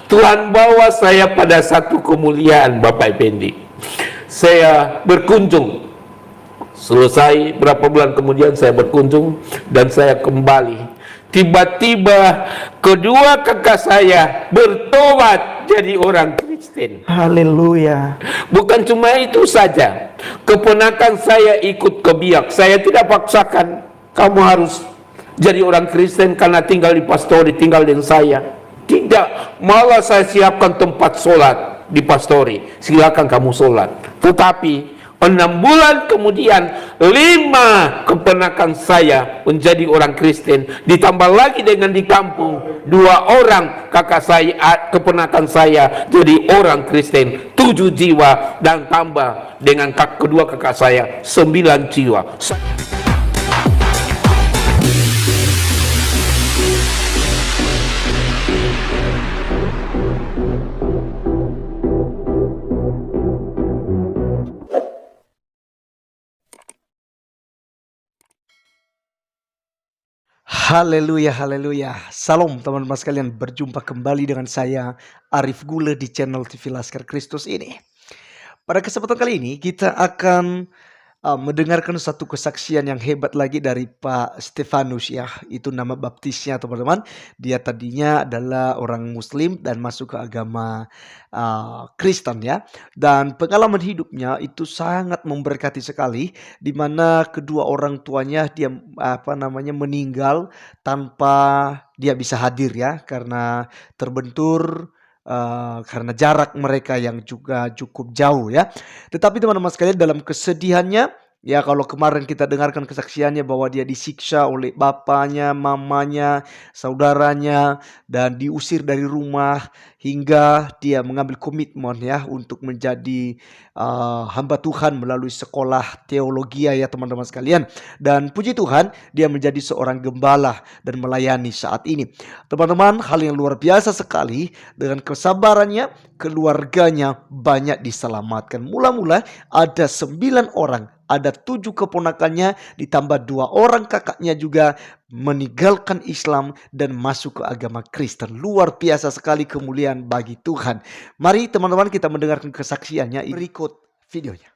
Tuhan bawa saya pada satu kemuliaan, Bapak Effendi. Saya berkunjung. Selesai berapa bulan kemudian saya berkunjung dan saya kembali. Tiba-tiba kedua kakak saya bertobat jadi orang Kristen. Haleluya. Bukan cuma itu saja, keponakan saya ikut ke biak. Saya tidak paksakan, kamu harus jadi orang Kristen karena tinggal di pastori, tinggal dengan saya. Tidak, malah saya siapkan tempat sholat di pastori. Silakan kamu sholat. Tetapi 6 bulan kemudian 5 keponakan saya menjadi orang Kristen. Ditambah lagi dengan di kampung 2 orang kakak saya, keponakan saya jadi orang Kristen, 7 jiwa, dan tambah dengan kedua kakak saya 9 jiwa. Haleluya, haleluya. Salam teman-teman sekalian, berjumpa kembali dengan saya Arif Gule di channel TV Laskar Kristus ini. Pada kesempatan kali ini kita akan mendengarkan satu kesaksian yang hebat lagi dari Pak Stefanus ya. Itu nama baptisnya teman-teman. Dia tadinya adalah orang Muslim dan masuk ke agama Kristen ya. Dan pengalaman hidupnya itu sangat memberkati sekali, di mana kedua orang tuanya dia meninggal tanpa dia bisa hadir ya, karena terbentur karena jarak mereka yang juga cukup jauh ya. Tetapi teman-teman sekalian, dalam kesedihannya ya, kalau kemarin kita dengarkan kesaksiannya bahwa dia disiksa oleh bapaknya, mamanya, saudaranya, dan diusir dari rumah, hingga dia mengambil komitmen ya untuk menjadi hamba Tuhan melalui sekolah teologi ya teman-teman sekalian. Dan puji Tuhan, dia menjadi seorang gembala dan melayani saat ini. Teman-teman, hal yang luar biasa sekali, dengan kesabarannya keluarganya banyak diselamatkan. Mula-mula ada 9 orang, ada 7 keponakannya, ditambah 2 orang kakaknya juga meninggalkan Islam dan masuk ke agama Kristen. Luar biasa sekali kemuliaan bagi Tuhan. Mari teman-teman kita mendengarkan kesaksiannya. Berikut videonya.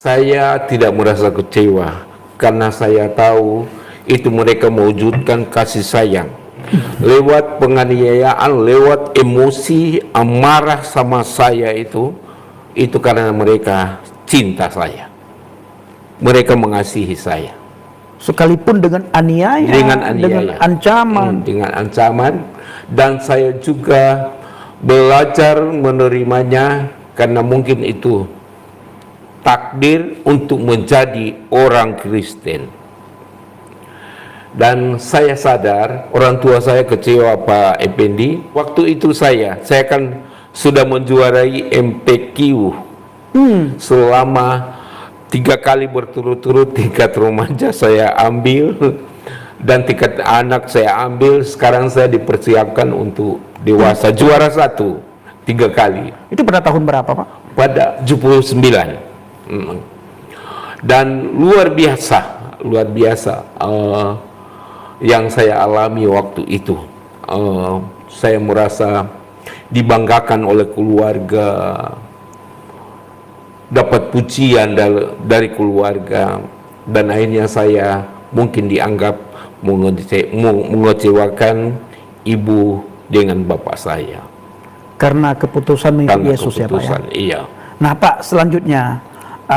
Saya tidak merasa kecewa karena saya tahu itu mereka mewujudkan kasih sayang lewat penganiayaan, lewat emosi, amarah sama saya itu karena mereka cinta saya. Mereka mengasihi saya. Sekalipun dengan aniaya, dengan ancaman, dan saya juga belajar menerimanya karena mungkin itu takdir untuk menjadi orang Kristen. Dan saya sadar orang tua saya kecewa, Pak Effendi. Waktu itu saya kan sudah menjuarai MPQ selama 3 kali berturut-turut. Tingkat remaja saya ambil dan tingkat anak saya ambil. Sekarang saya dipersiapkan untuk dewasa, juara 1 3 kali. Itu pada tahun berapa Pak? Pada 79. Dan luar biasa yang saya alami waktu itu. Saya merasa dibanggakan oleh keluarga, dapat pujian dari keluarga, dan akhirnya saya mungkin dianggap mengecewakan ibu dengan bapak saya. Karena keputusan mengikuti Yesus ya Pak ya? Iya. Nah Pak, selanjutnya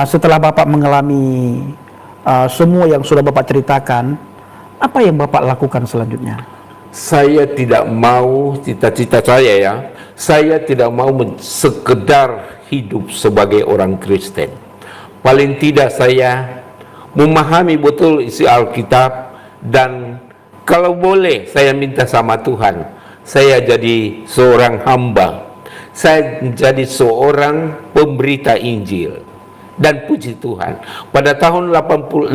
setelah Bapak mengalami semua yang sudah Bapak ceritakan, apa yang Bapak lakukan selanjutnya? Saya tidak mau, cita-cita saya ya, saya tidak mau sekedar hidup sebagai orang Kristen. Paling tidak saya memahami betul isi Alkitab, dan kalau boleh saya minta sama Tuhan, saya jadi seorang hamba, saya menjadi seorang pemberita Injil. Dan puji Tuhan, pada tahun 85-86,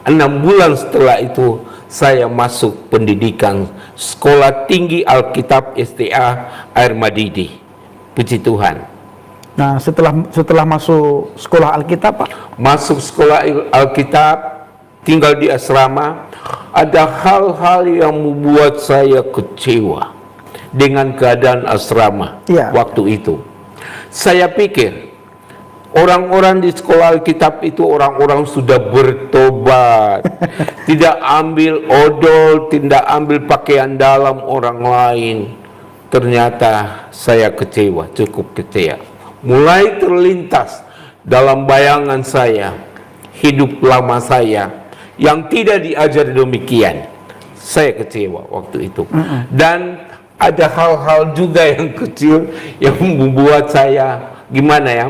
6 bulan setelah itu saya masuk pendidikan Sekolah Tinggi Alkitab STA Air Madidi. Puji Tuhan. Nah setelah masuk sekolah Alkitab Pak? Masuk sekolah Alkitab, tinggal di asrama, ada hal-hal yang membuat saya kecewa. dengan keadaan asrama Iya. waktu itu. Saya pikir orang-orang di sekolah Alkitab itu orang-orang sudah bertobat, tidak ambil odol, tidak ambil pakaian dalam orang lain. Ternyata saya kecewa, cukup kecewa. Mulai terlintas dalam bayangan saya hidup lama saya yang tidak diajar demikian. Saya kecewa waktu itu. Dan ada hal-hal juga yang kecil yang membuat saya gimana ya?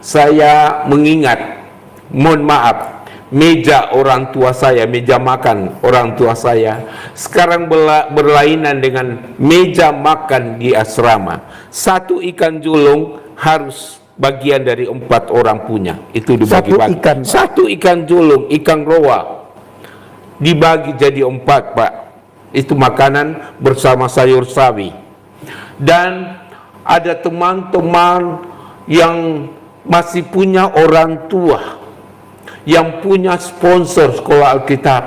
Saya mengingat, mohon maaf, meja orang tua saya, meja makan orang tua saya sekarang berlainan dengan meja makan di asrama. Satu ikan julung harus bagian dari 4 orang punya, itu dibagi-bagi. Satu ikan julung, ikan roa dibagi jadi 4, Pak. Itu makanan bersama sayur sawi. Dan ada teman-teman yang masih punya orang tua, yang punya sponsor sekolah Alkitab.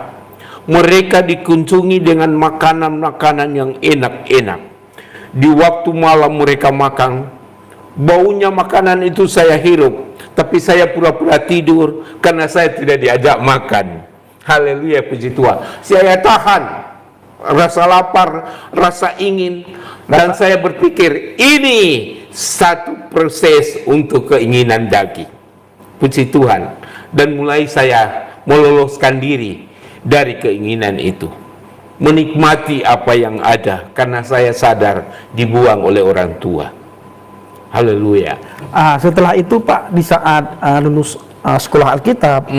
Mereka dikunjungi dengan makanan-makanan yang enak-enak. Di waktu malam mereka makan, baunya makanan itu saya hirup, tapi saya pura-pura tidur karena saya tidak diajak makan. Haleluya, puji Tuhan. Saya tahan rasa lapar, rasa ingin, dan saya berpikir ini satu proses untuk keinginan daging. Puji Tuhan. Dan mulai saya meloloskan diri dari keinginan itu, menikmati apa yang ada karena saya sadar dibuang oleh orang tua. Haleluya. Setelah itu Pak, di saat lulus sekolah Alkitab,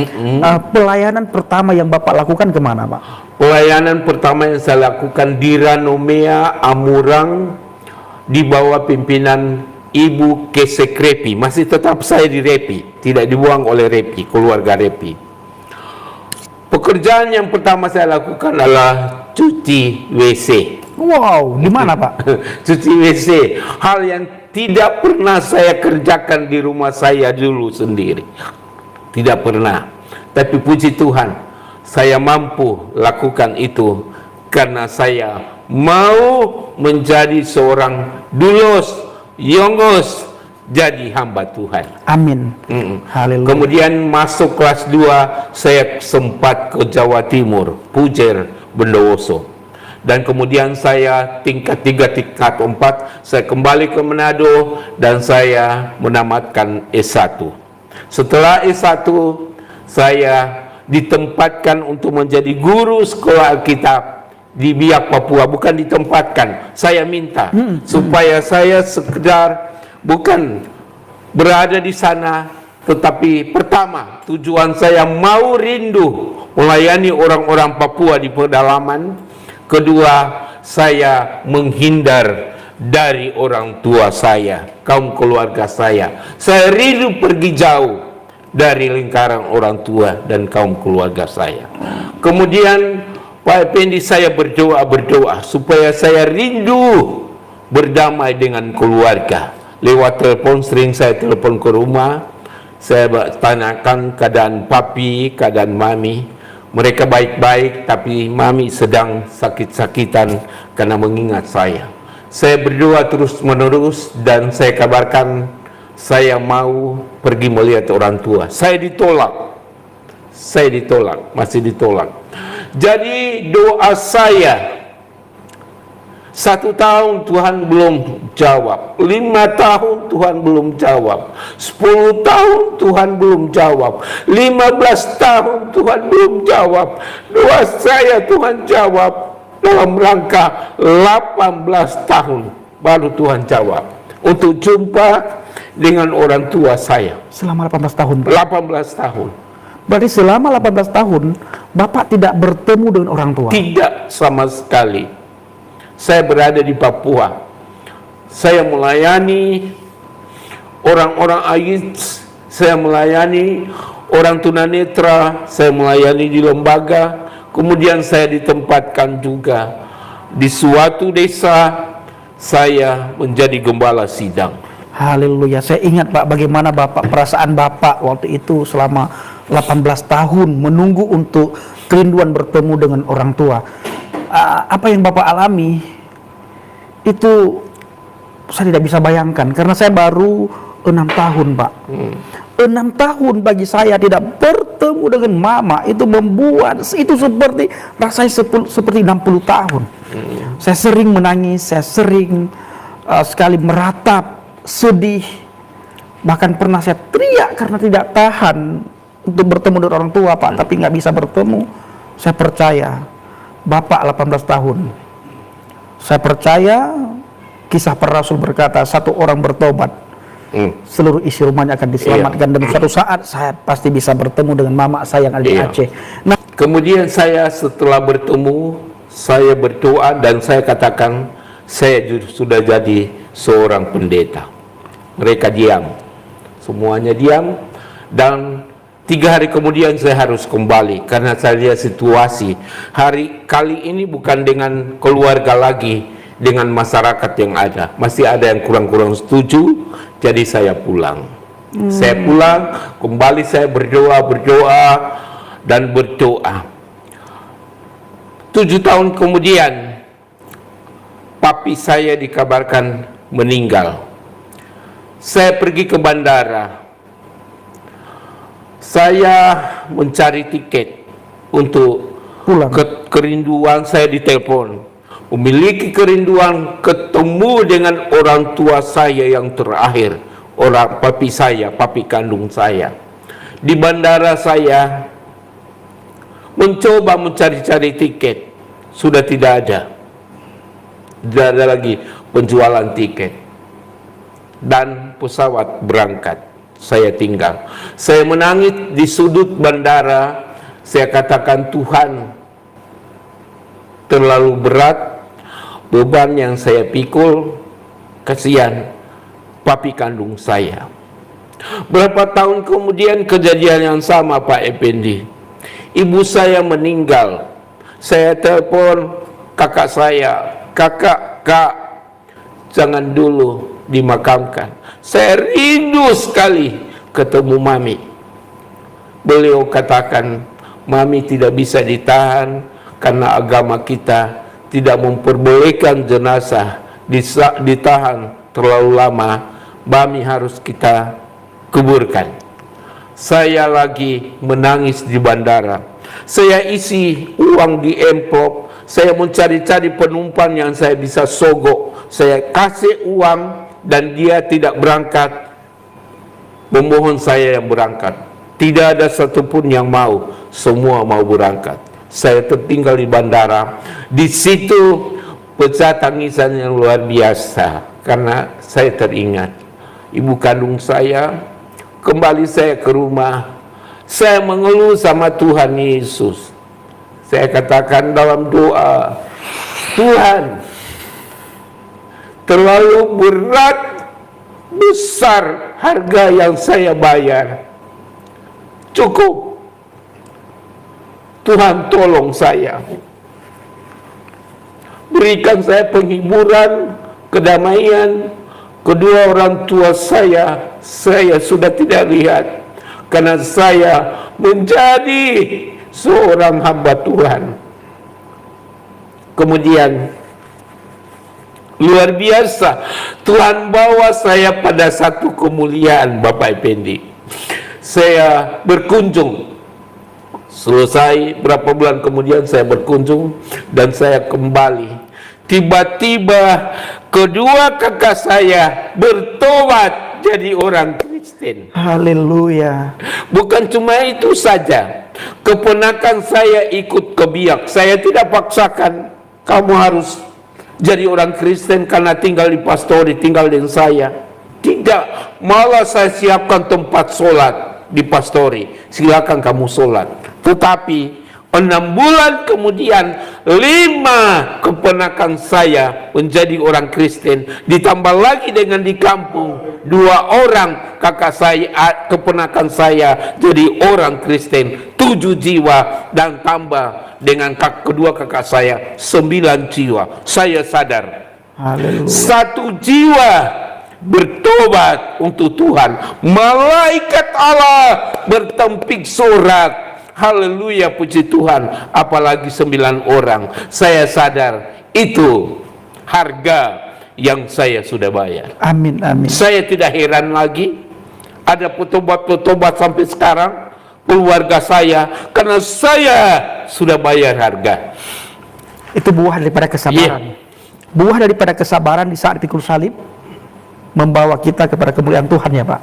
pelayanan pertama yang Bapak lakukan kemana Pak? Pelayanan pertama yang saya lakukan di Ranomea, Amurang, di bawah pimpinan Ibu Kesek Repi. Masih tetap saya di Repi, tidak dibuang oleh Repi, keluarga Repi. Pekerjaan yang pertama saya lakukan adalah cuci WC. Wow, di mana Pak? Cuci WC, hal yang tidak pernah saya kerjakan di rumah saya dulu sendiri. Tidak pernah. Tapi puji Tuhan, saya mampu lakukan itu karena saya mau menjadi seorang dulos, yongos, jadi hamba Tuhan. Amin. Haleluya. Kemudian masuk kelas 2, saya sempat ke Jawa Timur, Pujer, Bondowoso. Dan kemudian saya tingkat 3, tingkat 4, saya kembali ke Manado dan saya menamatkan S1. Setelah S1, saya ditempatkan untuk menjadi guru sekolah Alkitab di Biak, Papua. Bukan ditempatkan, saya minta supaya saya sekedar bukan berada di sana, tetapi pertama tujuan saya mau rindu melayani orang-orang Papua di pedalaman. Kedua, saya menghindar dari orang tua saya, kaum keluarga saya. Saya rindu pergi jauh dari lingkaran orang tua dan kaum keluarga saya. Kemudian Pak Effendi, saya berdoa supaya saya rindu berdamai dengan keluarga. Lewat telepon, sering saya telepon ke rumah, saya tanyakan keadaan papi, keadaan mami. Mereka baik-baik, tapi mami sedang sakit-sakitan karena mengingat saya. Saya berdoa terus-menerus dan saya kabarkan saya mau pergi melihat orang tua. Saya ditolak, masih ditolak. Jadi doa saya, 1 tahun Tuhan belum jawab, 5 tahun Tuhan belum jawab, 10 tahun Tuhan belum jawab, 15 tahun Tuhan belum jawab. Doa saya Tuhan jawab dalam rangka 18 tahun baru Tuhan jawab untuk jumpa dengan orang tua saya. Selama 18 tahun Pak? 18 tahun. Berarti selama 18 tahun Bapak tidak bertemu dengan orang tua? Tidak sama sekali. Saya berada di Papua. Saya melayani orang-orang AIDS, saya melayani orang tunanetra, saya melayani di lembaga. Kemudian saya ditempatkan juga di suatu desa, saya menjadi gembala sidang. Haleluya. Saya ingat Pak, bagaimana perasaan Bapak waktu itu selama 18 tahun menunggu untuk kerinduan bertemu dengan orang tua. Apa yang Bapak alami itu saya tidak bisa bayangkan karena saya baru 6 tahun, Pak. 6 tahun bagi saya tidak bertemu dengan mama itu membuat itu seperti rasanya seperti 60 tahun. Saya sering menangis, saya sering sekali meratap, sedih. Bahkan pernah saya teriak karena tidak tahan untuk bertemu dengan orang tua, Pak, tapi nggak bisa bertemu. Saya percaya Bapak 18 tahun. Saya percaya kisah para rasul berkata satu orang bertobat, seluruh isi rumahnya akan diselamatkan. Dan suatu saat saya pasti bisa bertemu dengan mama saya yang ada di Aceh. Nah, kemudian saya setelah bertemu, saya berdoa dan saya katakan saya sudah jadi seorang pendeta. Mereka diam, semuanya diam, dan 3 hari kemudian saya harus kembali karena saya lihat situasi. Kali ini bukan dengan keluarga lagi, dengan masyarakat yang ada. Masih ada yang kurang-kurang setuju, jadi saya pulang. Saya pulang, kembali saya berdoa dan berdoa. 7 tahun kemudian, papi saya dikabarkan meninggal. Saya pergi ke bandara. Saya mencari tiket untuk pulang. Kerinduan saya ditelepon. Memiliki kerinduan ketemu dengan orang tua saya yang terakhir, orang papi saya, papi kandung saya. Di bandara saya mencoba mencari-cari tiket, sudah tidak ada. Tidak ada lagi penjualan tiket. Dan pesawat berangkat, saya tinggal. Saya menangis di sudut bandara. Saya katakan, Tuhan, terlalu berat beban yang saya pikul, kasihan papi kandung saya. Berapa tahun kemudian kejadian yang sama, Pak Effendi. Ibu saya meninggal. Saya telepon kakak saya, Kak, jangan dulu dimakamkan. Saya rindu sekali ketemu Mami. Beliau katakan, Mami tidak bisa ditahan karena agama kita tidak memperbolehkan jenazah ditahan terlalu lama. Mami harus kita kuburkan. Saya lagi menangis di bandara. Saya isi uang di amplop. Saya mencari-cari penumpang yang saya bisa sogok. Saya kasih uang dan dia tidak berangkat. Memohon saya yang berangkat. Tidak ada satupun yang mau. Semua mau berangkat. Saya tertinggal di bandara. Di situ pecah tangisan yang luar biasa karena saya teringat ibu kandung saya. Kembali saya ke rumah. Saya mengeluh sama Tuhan Yesus. Saya katakan dalam doa, Tuhan, terlalu berat, besar harga yang saya bayar. Cukup. Tuhan tolong saya. Berikan saya penghiburan, kedamaian. Kedua orang tua saya sudah tidak lihat. Karena saya menjadi seorang hamba Tuhan. Kemudian luar biasa, Tuhan bawa saya pada satu kemuliaan, Bapak Effendi. Saya berkunjung. Selesai berapa bulan kemudian saya berkunjung dan saya kembali. Tiba-tiba kedua kakak saya bertobat jadi orang Kristen. haleluya. Bukan cuma itu saja, keponakan saya ikut ke Biak. Saya tidak paksakan kamu harus jadi orang Kristen karena tinggal di pastori, tinggal dengan saya. Tidak, malah saya siapkan tempat sholat di pastori. Silakan kamu sholat. Tetapi 6 bulan kemudian 5 keponakan saya menjadi orang Kristen. Ditambah lagi dengan di kampung 2 orang kakak saya, keponakan saya jadi orang Kristen. 7 jiwa dan tambah dengan kedua kakak saya 9 jiwa. Saya sadar Haleluya. 1 jiwa bertobat untuk Tuhan. Malaikat Allah bertempik sorak. Haleluya, puji Tuhan. Apalagi 9 orang. Saya sadar itu harga yang saya sudah bayar. Amin, amin. Saya tidak heran lagi ada petobat-petobat sampai sekarang keluarga saya, karena saya sudah bayar harga. Itu buah daripada kesabaran. Buah daripada kesabaran di saat pikul salib membawa kita kepada kemuliaan Tuhan ya Pak.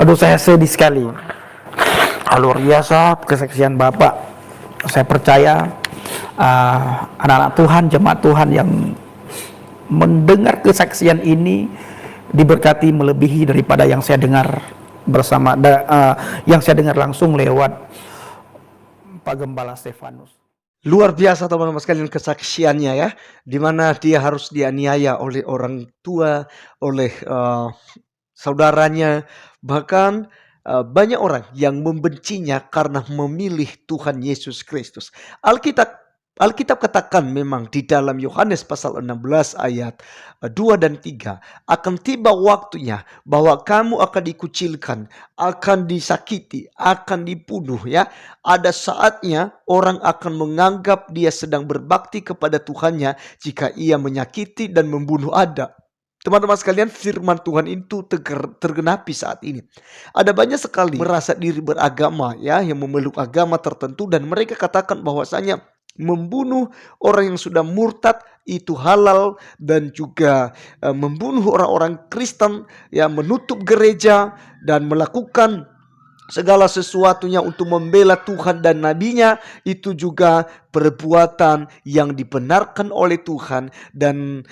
Aduh, saya sedih sekali. Luar biasa kesaksian Bapak. Saya percaya anak-anak Tuhan, jemaat Tuhan yang mendengar kesaksian ini diberkati melebihi daripada yang saya dengar yang saya dengar langsung lewat Pak Gembala Stefanus. Luar biasa teman-teman sekalian kesaksiannya ya, dimana dia harus dianiaya oleh orang tua, oleh saudaranya, bahkan banyak orang yang membencinya karena memilih Tuhan Yesus Kristus. Alkitab katakan memang di dalam Yohanes pasal 16 ayat 2 dan 3, akan tiba waktunya bahwa kamu akan dikucilkan, akan disakiti, akan dibunuh ya. Ada saatnya orang akan menganggap dia sedang berbakti kepada Tuhannya jika ia menyakiti dan membunuh Anda. Teman-teman sekalian, firman Tuhan itu tergenapi saat ini. Ada banyak sekali merasa diri beragama ya, yang memeluk agama tertentu, dan mereka katakan bahwasanya membunuh orang yang sudah murtad itu halal, dan juga membunuh orang-orang Kristen yang menutup gereja dan melakukan segala sesuatunya untuk membela Tuhan dan nabinya itu juga perbuatan yang dibenarkan oleh Tuhan dan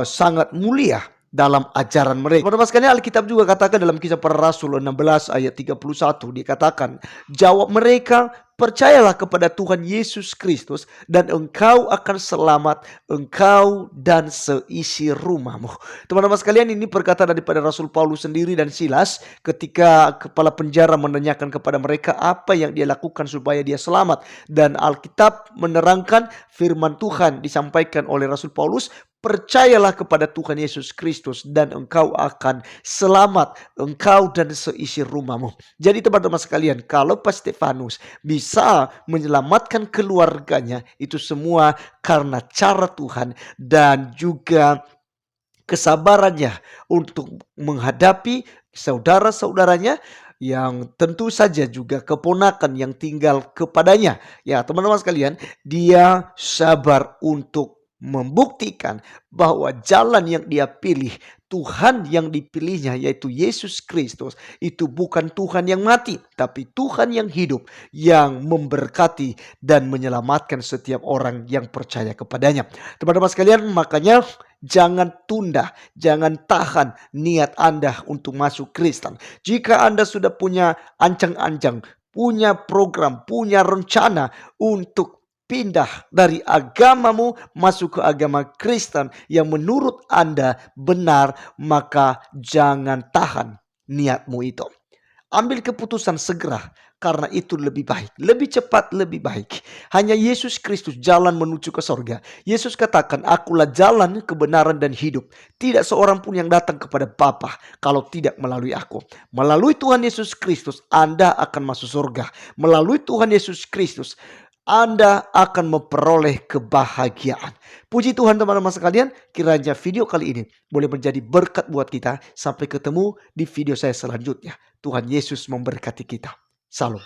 sangat mulia dalam ajaran mereka. Teman-teman sekalian, Alkitab juga katakan dalam Kisah Para Rasul 16 ayat 31, dikatakan, jawab mereka, percayalah kepada Tuhan Yesus Kristus dan engkau akan selamat, engkau dan seisi rumahmu. Teman-teman sekalian, ini perkataan daripada Rasul Paulus sendiri dan Silas ketika kepala penjara menanyakan kepada mereka apa yang dia lakukan supaya dia selamat. Dan Alkitab menerangkan firman Tuhan disampaikan oleh Rasul Paulus, percayalah kepada Tuhan Yesus Kristus dan engkau akan selamat, engkau dan seisi rumahmu. Jadi teman-teman sekalian, kalau Pak Stefanus bisa menyelamatkan keluarganya, itu semua karena cara Tuhan dan juga kesabarannya untuk menghadapi saudara-saudaranya yang tentu saja juga keponakan yang tinggal kepadanya. Ya teman-teman sekalian, dia sabar untuk membuktikan bahwa jalan yang dia pilih, Tuhan yang dipilihnya yaitu Yesus Kristus, itu bukan Tuhan yang mati, tapi Tuhan yang hidup, yang memberkati dan menyelamatkan setiap orang yang percaya kepadanya. Teman-teman sekalian, makanya jangan tunda, jangan tahan niat Anda untuk masuk Kristen. Jika Anda sudah punya ancang-ancang, punya program, punya rencana untuk pindah dari agamamu masuk ke agama Kristen yang menurut Anda benar, maka jangan tahan niatmu itu. Ambil keputusan segera, karena itu lebih baik, lebih cepat, lebih baik. Hanya Yesus Kristus jalan menuju ke sorga. Yesus katakan, akulah jalan, kebenaran dan hidup. Tidak seorang pun yang datang kepada Bapa kalau tidak melalui aku. Melalui Tuhan Yesus Kristus Anda akan masuk sorga. Melalui Tuhan Yesus Kristus Anda akan memperoleh kebahagiaan. Puji Tuhan teman-teman sekalian, kiranya video kali ini boleh menjadi berkat buat kita. Sampai ketemu di video saya selanjutnya. Tuhan Yesus memberkati kita. Salam.